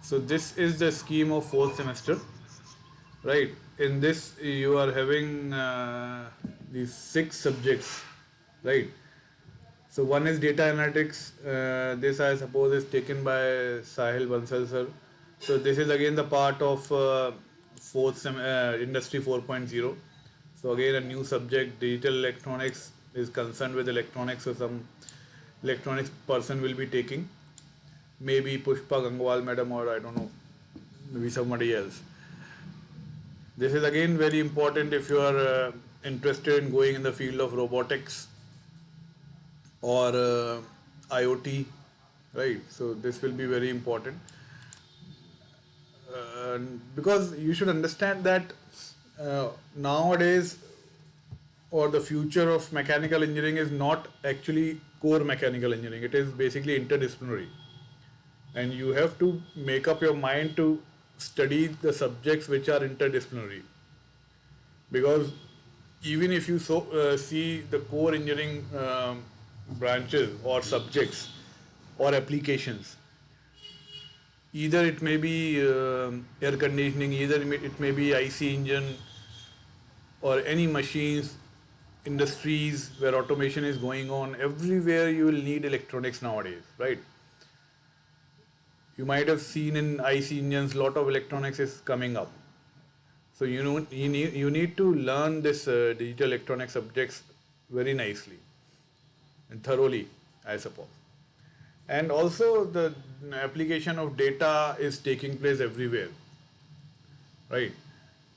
So this is the scheme of fourth semester, right? In this you are having these six subjects, right? So one is data analytics. This I suppose is taken by Sahil Bansal sir. So this is again the part of industry 4.0. So again a new subject. Digital electronics is concerned with electronics. So some electronics person will be taking. Maybe Pushpa Gangwal madam, or I don't know, maybe somebody else. This is again very important if you are interested in going in the field of robotics or IoT, right? So this will be very important because you should understand that nowadays or the future of mechanical engineering is not actually core mechanical engineering. It is basically interdisciplinary, and you have to make up your mind to study the subjects which are interdisciplinary, because even if you see the core engineering branches or subjects or applications, either it may be air conditioning, either it may be IC engine, or any machines, industries where automation is going on. Everywhere you will need electronics nowadays, right? You might have seen in IC engines, lot of electronics is coming up. So you need to learn this digital electronic subjects very nicely and thoroughly, I suppose. And also the application of data is taking place everywhere, right?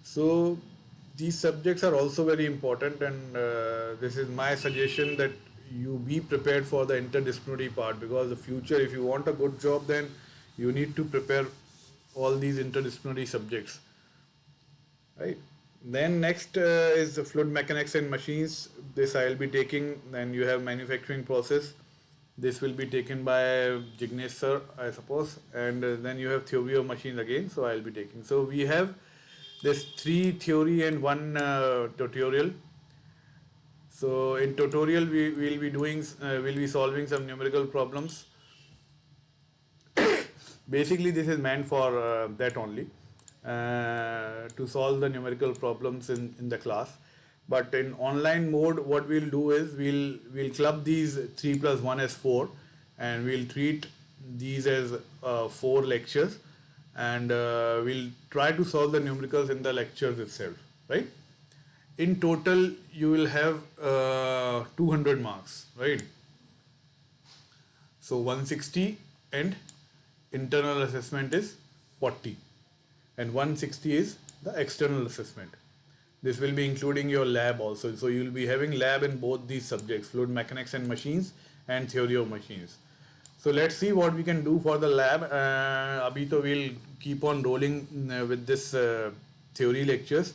So these subjects are also very important, and this is my suggestion that you be prepared for the interdisciplinary part, because the future, if you want a good job, then you need to prepare all these interdisciplinary subjects, right? Then next is the fluid mechanics and machines. This I will be taking. Then you have manufacturing process. This will be taken by Jignesh sir, I suppose. And then you have theory of machines again. So I will be taking. So we have this 3 theory and 1 tutorial. So in tutorial we will be doing, will be solving some numerical problems. Basically this is meant for that only, to solve the numerical problems in the class. But in online mode what we'll do is we'll club these 3 plus 1 as 4, and we'll treat these as 4 lectures, and we'll try to solve the numericals in the lectures itself, right? In total you will have 200 marks, right? So 160, and internal assessment is 40, and 160 is the external assessment. This will be including your lab also. So you will be having lab in both these subjects, fluid mechanics and machines and theory of machines. So let's see what we can do for the lab. Abhi to we'll keep on rolling with this theory lectures,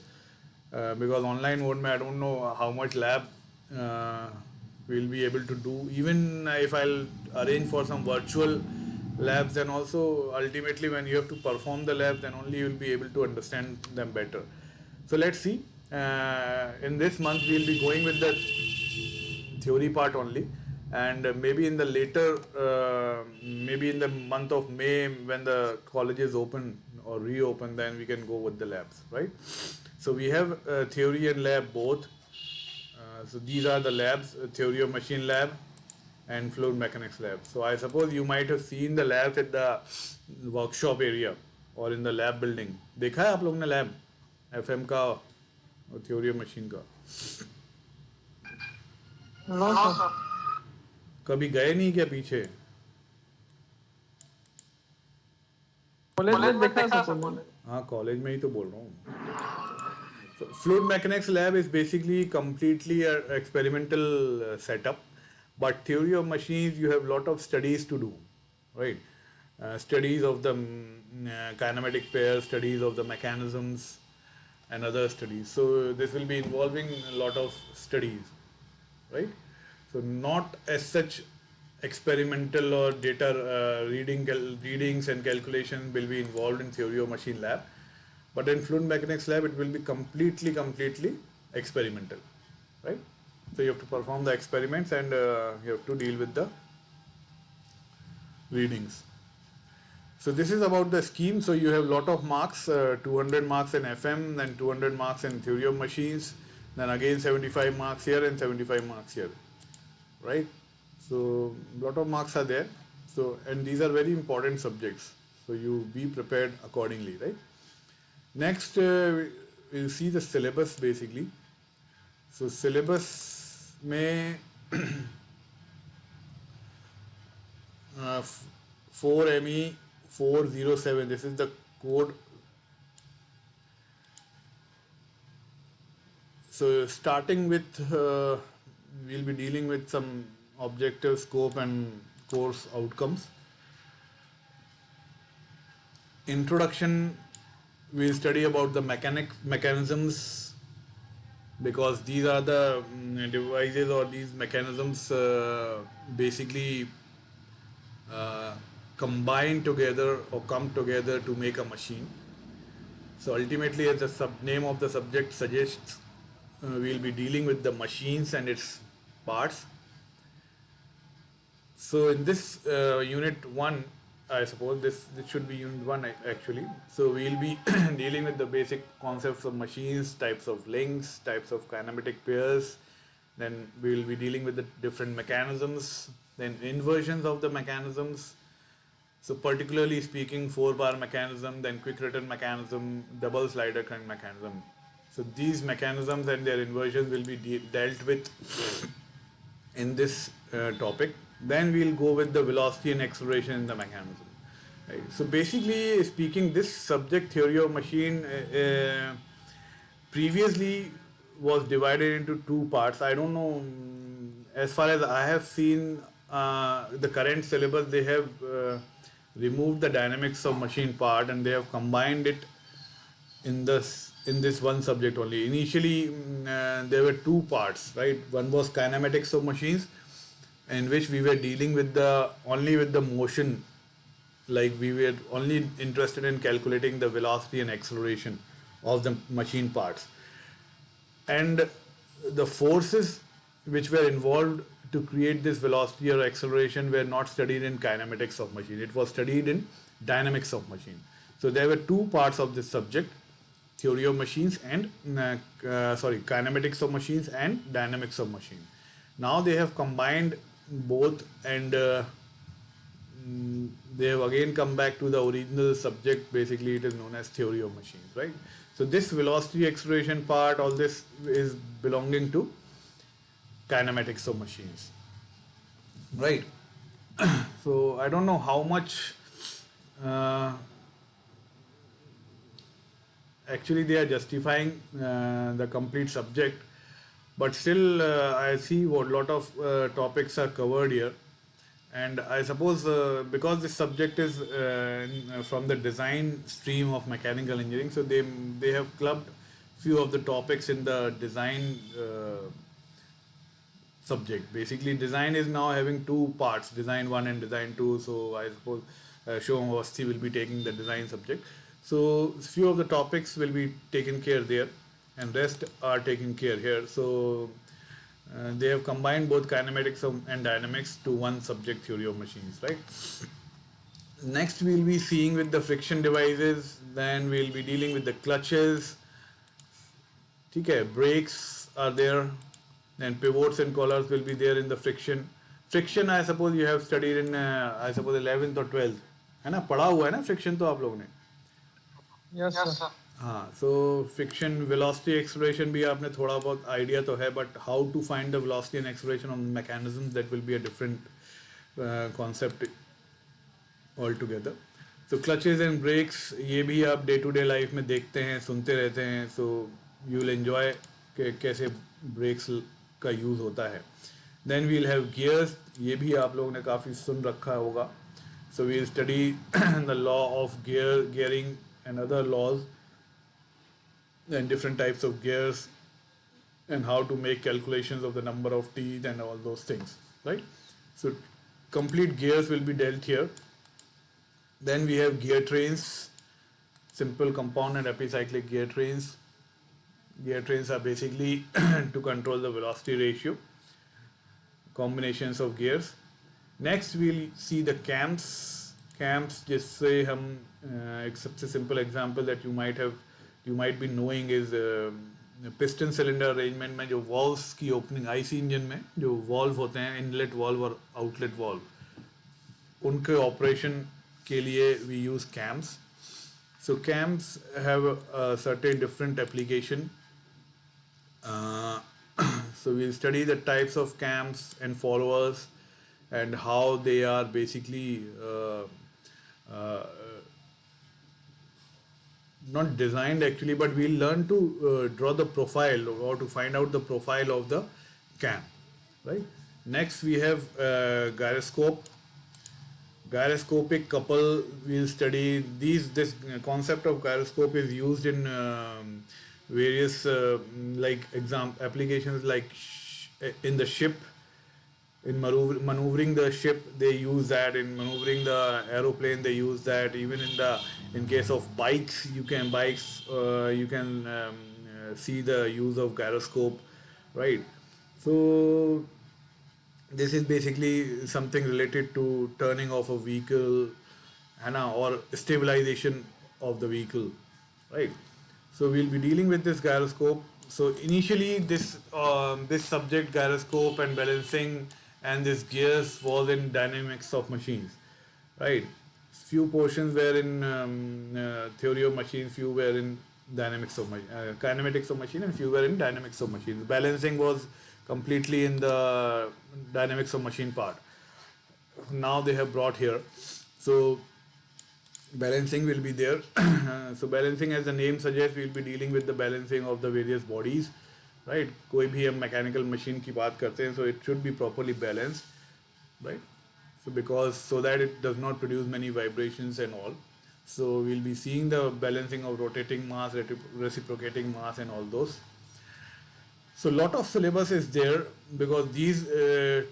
because online mode mein I don't know how much lab we'll be able to do. Even if I'll arrange for some virtual labs, then also ultimately when you have to perform the labs, then only you will be able to understand them better. So let's see. In this month we'll be going with the theory part only, and maybe in the later, maybe in the month of May, when the colleges open or reopen, then we can go with the labs, right? So we have theory and lab both. So these are the labs: theory of machine lab and fluid mechanics lab. So I suppose you might have seen the labs at the workshop area or in the lab building. देखा है आप लोग ने lab FM का और theory of machine का? No sir. कभी गए नहीं क्या पीछे? कॉलेज में देखा है सर मैंने। हाँ, कॉलेज में ही तो बोल रहा हूँ. So fluid mechanics lab is basically completely a experimental setup, but theory of machines you have lot of studies to do, right? Studies of the kinematic pairs, studies of the mechanisms, and other studies. So this will be involving a lot of studies, right? So not as such experimental or data readings and calculation will be involved in theory of machine lab, but in fluid mechanics lab it will be completely experimental, right? So you have to perform the experiments, and you have to deal with the readings. So this is about the scheme. So you have lot of marks, 200 marks in FM, then 200 marks in theory of machines, then again 75 marks here and 75 marks here, right? So lot of marks are there. So, and these are very important subjects. So you be prepared accordingly, right? Next, we'll see the syllabus basically. So syllabus may 4ME 407. This is the code. So starting with, we'll be dealing with some objective scope and course outcomes. Introduction, we'll study about the mechanisms, because these are the devices or these mechanisms basically combine together or come together to make a machine. So ultimately, as the name of the subject suggests, we'll be dealing with the machines and its parts. So in this unit 1, I suppose this should be unit 1 actually. So we'll be dealing with the basic concepts of machines, types of links, types of kinematic pairs. Then we'll be dealing with the different mechanisms, then inversions of the mechanisms. So particularly speaking, 4-bar mechanism, then quick return mechanism, double slider current mechanism. So these mechanisms and their inversions will be dealt with in this topic. Then we'll go with the velocity and acceleration in the mechanism. Right. So basically speaking, this subject theory of machine previously was divided into 2 parts. I don't know, as far as I have seen the current syllabus, they have removed the dynamics of machine part and they have combined it in this one subject only. Initially, there were 2 parts, right? One was kinematics of machines, in which we were dealing with only with the motion, like we were only interested in calculating the velocity and acceleration of the machine parts. And the forces which were involved to create this velocity or acceleration were not studied in kinematics of machine. It was studied in dynamics of machine. So there were 2 parts of this subject: theory of machines and kinematics of machines and dynamics of machine. Now they have combined both, and they have again come back to the original subject. Basically it is known as theory of machines, right? So this velocity acceleration part, all this is belonging to kinematics of machines, right? So I don't know how much actually they are justifying the complete subject, but still I see what lot of topics are covered here. And I suppose because this subject is from the design stream of mechanical engineering, so they have clubbed few of the topics in the design subject. Basically design is now having 2 parts, design 1 and design 2. So I suppose Shubham Awasthi will be taking the design subject. So few of the topics will be taken care there and rest are taken care here. So they have combined both kinematics and dynamics to one subject, theory of machines, right? Next we'll be seeing with the friction devices, then we'll be dealing with the clutches. Okay, brakes are there, then pivots and collars will be there in the friction. Friction I suppose you have studied in I suppose 11th or 12th, है ना, पढ़ा हुआ है ना friction तो आप लोगों ने? Yes, sir. हाँ, so friction, velocity, acceleration भी आपने थोड़ा बहुत idea तो है, but how to find the velocity and acceleration of mechanisms, that will be a different concept altogether. So clutches and brakes, ये भी आप day to day life में देखते हैं, सुनते रहते हैं, so you will enjoy कि कैसे brakes का use होता है. Then we'll have gears, ये भी आप लोगों ने काफ़ी सुन रखा होगा. So we'll study the law of gearing and other laws and different types of gears and how to make calculations of the number of teeth and all those things, right? So complete gears will be dealt here. Then we have gear trains, simple compound and epicyclic gear trains. Gear trains are basically to control the velocity ratio, combinations of gears. Next we'll see the cams. cams जिससे हम एक सबसे simple example that you might be knowing is piston cylinder arrangement में जो valves की opening IC engine में जो valve होते हैं inlet valve और outlet valve उनके operation के लिए we use cams. So cams have a certain different application. So we'll study the types of cams and followers and how they are basically uh, not designed actually, but we'll learn to draw the profile or to find out the profile of the cam, right? Next we have gyroscope. Gyroscopic couple, we'll study this concept of gyroscope is used in various like applications like in the ship, in maneuvering the ship they use that, in maneuvering the aeroplane they use that, even in case of bikes you can see the use of gyroscope, right? So this is basically something related to turning off a vehicle or stabilization of the vehicle, right? So we'll be dealing with this gyroscope. So initially this subject gyroscope and balancing and this gears was in dynamics of machines, right? Few portions were in theory of machines, few were in kinematics of machine, and few were in dynamics of machines. Balancing was completely in the dynamics of machine part. Now they have brought here. So balancing will be there. So balancing, as the name suggests, we will be dealing with the balancing of the various bodies, right? कोई भी हम mechanical machine की बात करते हैं, so it should be properly balanced, right? So that it does not produce many vibrations and all. So we'll be seeing the balancing of rotating mass, reciprocating mass, and all those. So lot of syllabus is there because these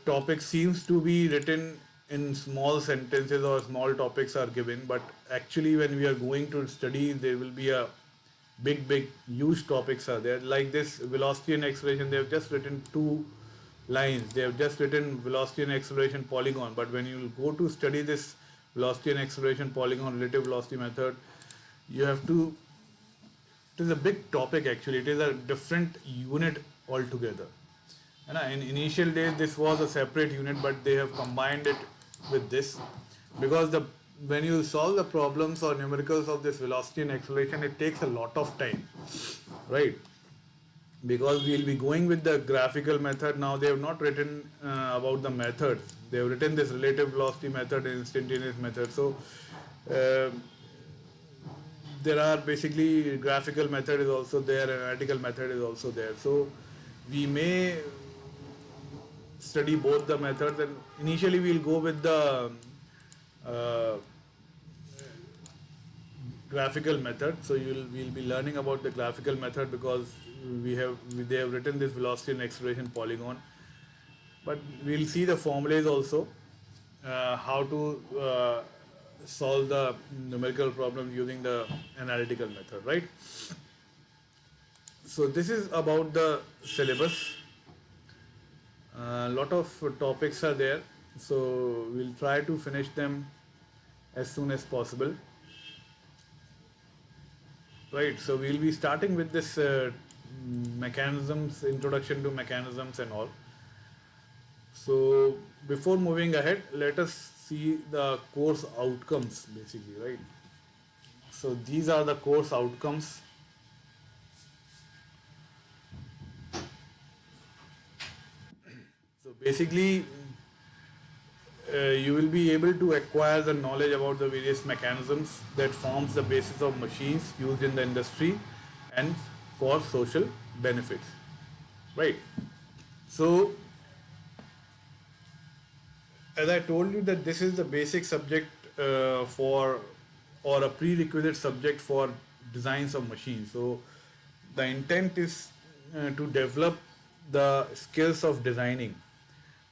topics seems to be written in small sentences or small topics are given, but actually when we are going to study there will be a big huge topics are there, like this velocity and acceleration. They have just written 2 lines, they have just written velocity and acceleration polygon, but when you go to study this velocity and acceleration polygon relative velocity method, you have to, it is a big topic actually, it is a different unit altogether. In initial days this was a separate unit, but they have combined it with this because when you solve the problems or numericals of this velocity and acceleration, it takes a lot of time, right? Because we'll be going with the graphical method. Now they have not written about the method, they have written this relative velocity method and instantaneous method. So there are basically graphical method is also there, analytical method is also there. So we may study both the methods, and initially we'll go with the graphical method. So we'll be learning about the graphical method because they have written this velocity and acceleration polygon, but we'll see the formulas also, how to solve the numerical problem using the analytical method, right? So this is about the syllabus. A lot of topics are there, so we'll try to finish them as soon as possible, right? So we'll be starting with this mechanisms, introduction to mechanisms and all. So before moving ahead, let us see the course outcomes basically, right? So these are the course outcomes. So basically you will be able to acquire the knowledge about the various mechanisms that forms the basis of machines used in the industry and for social benefits, right? So as I told you that this is the basic subject for, or a prerequisite subject for designs of machines. So the intent is to develop the skills of designing.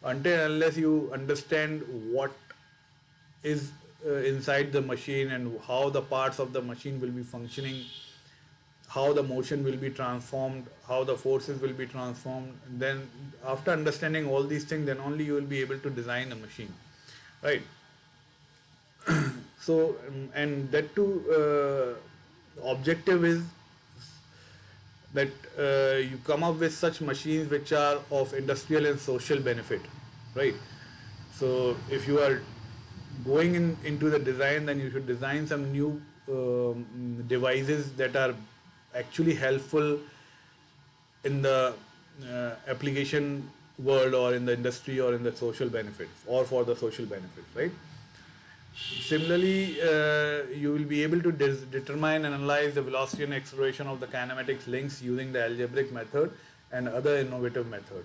Until unless you understand what is inside the machine and how the parts of the machine will be functioning, how the motion will be transformed, how the forces will be transformed, then after understanding all these things, then only you will be able to design a machine, right? So and that too, objective is that you come up with such machines which are of industrial and social benefit, right? So if you are going into the design, then you should design some new devices that are actually helpful in the application world, or in the industry, or in the social benefits, or for the social benefits, right? Similarly, you will be able to determine and analyze the velocity and acceleration of the kinematics links using the algebraic method and other innovative method,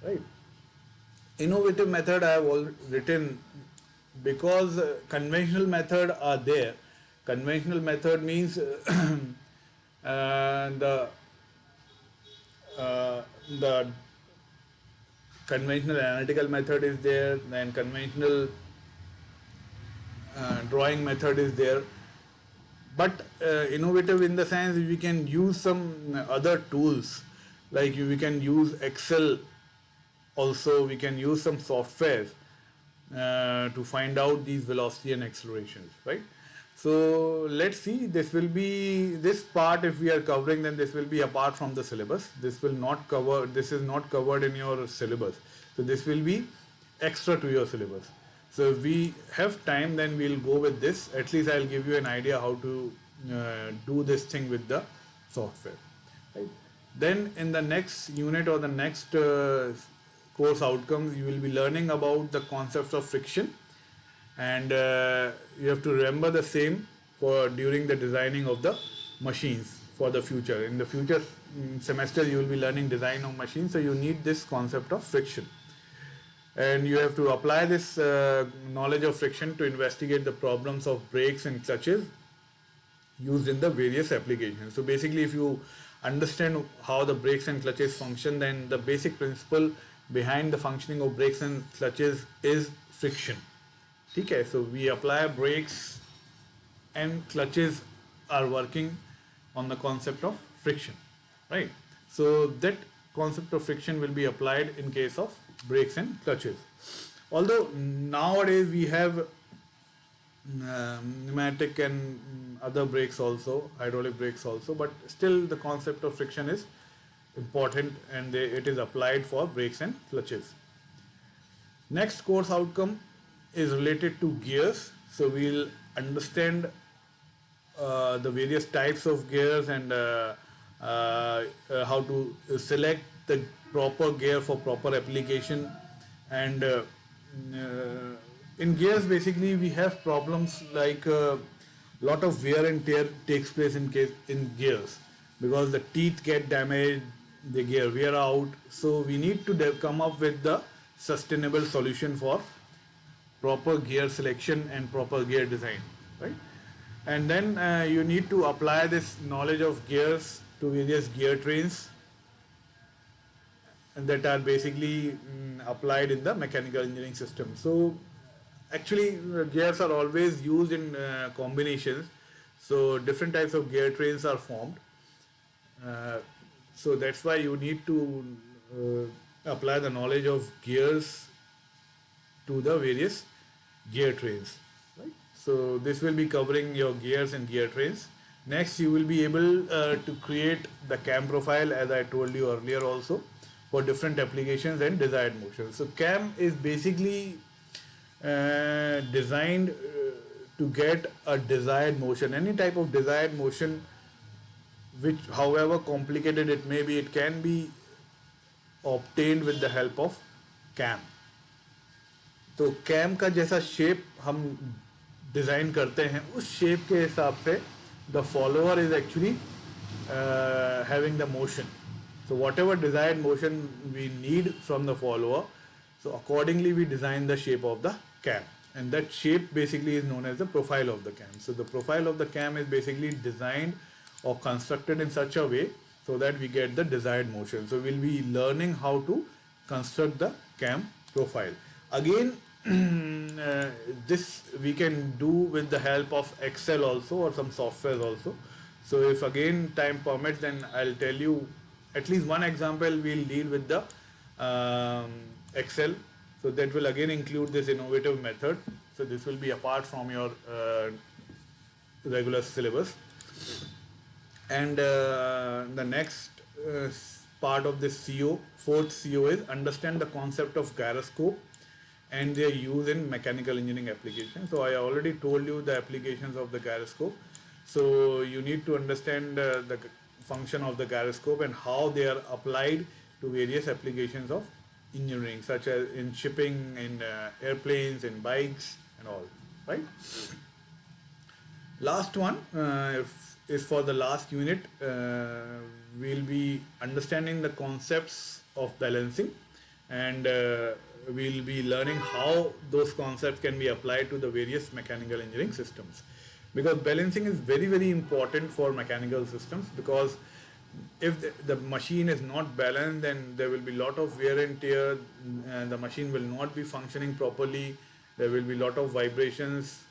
right? Innovative method I have all written because conventional method are there. Conventional method means the the conventional analytical method is there, then conventional drawing method is there, but innovative in the sense we can use some other tools, like we can use Excel, also we can use some software to find out these velocity and accelerations, right? So let's see, this will be this part, if we are covering, then this will be apart from the syllabus. This will not cover, this is not covered in your syllabus, so this will be extra to your syllabus. So if we have time, then we'll go with this. At least I'll give you an idea how to do this thing with the software, right? Then in the next unit, or the next course outcomes, you will be learning about the concepts of friction, and you have to remember the same for during the designing of the machines for the future. In the future semester, you will be learning design of machines, so you need this concept of friction, and you have to apply this knowledge of friction to investigate the problems of brakes and clutches used in the various applications. So basically, if you understand how the brakes and clutches function, then the basic principle behind the functioning of brakes and clutches is friction. Okay, so we apply brakes and clutches are working on the concept of friction, right? So that concept of friction will be applied in case of brakes and clutches. Although nowadays we have pneumatic and other brakes also, hydraulic brakes also, but still the concept of friction is important, and it is applied for brakes and clutches. Next course outcome is related to gears. So we'll understand the various types of gears, and how to select the proper gear for proper application. And in gears, basically we have problems like lot of wear and tear takes place in gears, because the teeth get damaged, the gear wear out. So we need to come up with the sustainable solution for proper gear selection and proper gear design, right? And then you need to apply this knowledge of gears to various gear trains that are basically applied in the mechanical engineering system. So actually gears are always used in combinations, so different types of gear trains are formed. So that's why you need to apply the knowledge of gears to the various gear trains, right? So this will be covering your gears and gear trains. Next, you will be able to create the cam profile, as I told you earlier also, for different applications and desired motion. So cam is basically designed to get a desired motion. Any type of desired motion, which however complicated it may be, it can be obtained with the help of cam. तो cam का जैसा shape हम design करते हैं, उस shape के हिसाब से the follower is actually having the motion. So whatever desired motion we need from the follower, so accordingly we design the shape of the cam, and that shape basically is known as the profile of the cam. So the profile of the cam is basically designed or constructed in such a way so that we get the desired motion. So we'll be learning how to construct the cam profile. Again, this we can do with the help of Excel also, or some software also. So if again time permits, then I'll tell you at least one example. We'll deal with the Excel. So that will again include this innovative method. So this will be apart from your regular syllabus. And the next part of this CO, fourth CO, is understand the concept of gyroscope and their use in mechanical engineering applications. So I already told you the applications of the gyroscope. So you need to understand the function of the gyroscope and how they are applied to various applications of engineering, such as in shipping, in airplanes, in bikes, and all. Right? Last one is for the last unit. We'll be understanding the concepts of balancing, and we'll be learning how those concepts can be applied to the various mechanical engineering systems. Because balancing is very, very important for mechanical systems, because if the machine is not balanced, then there will be lot of wear and tear, and the machine will not be functioning properly, there will be lot of vibrations,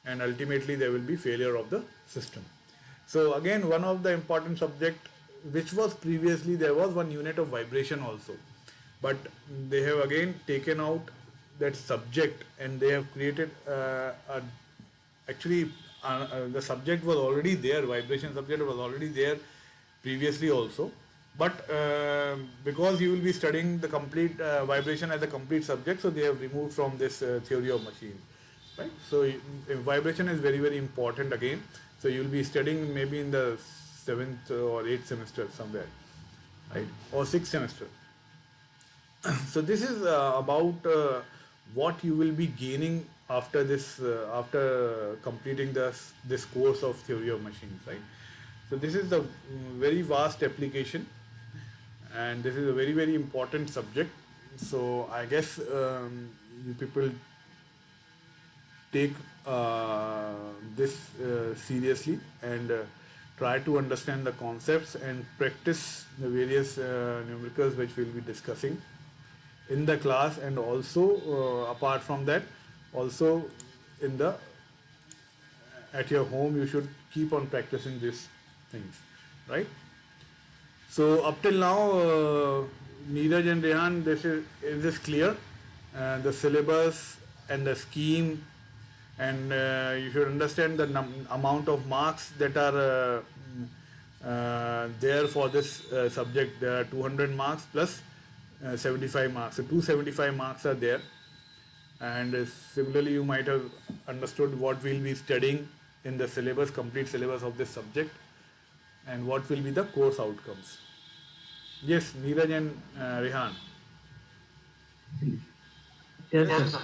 and ultimately there will be failure of the system. So again, one of the important subject, which was previously, there was one unit of vibration also, but they have again taken out that subject, and they have created the subject was already there, vibration subject was already there previously also, but because you will be studying the complete vibration as a complete subject, so they have removed from this theory of machine. Right? So vibration is very, very important again. So you will be studying maybe in the 7th or 8th semester somewhere, right? Or 6th semester. So this is about what you will be gaining after this, after completing this course of theory of machines, right? So this is the very vast application, and this is a very, very important subject. So I guess you people take this seriously, and try to understand the concepts and practice the various numericals which we'll be discussing in the class, and also apart from that, also in the at your home you should keep on practicing these things, right? So up till now, Neeraj and Rehan, is this clear? The syllabus and the scheme, and you should understand the amount of marks that are there for this subject. There are 200 marks plus 75 marks. So 275 marks are there. And similarly, you might have understood what we'll be studying in the syllabus, complete syllabus of this subject, and what will be the course outcomes. Yes, Neeraj and Rehan. Yes, sir.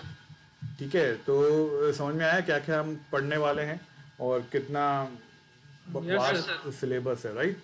ठीक है, तो समझ में आया क्या क्या हम पढ़ने वाले हैं और कितना Yes, sir. सिलेबस है, राइट?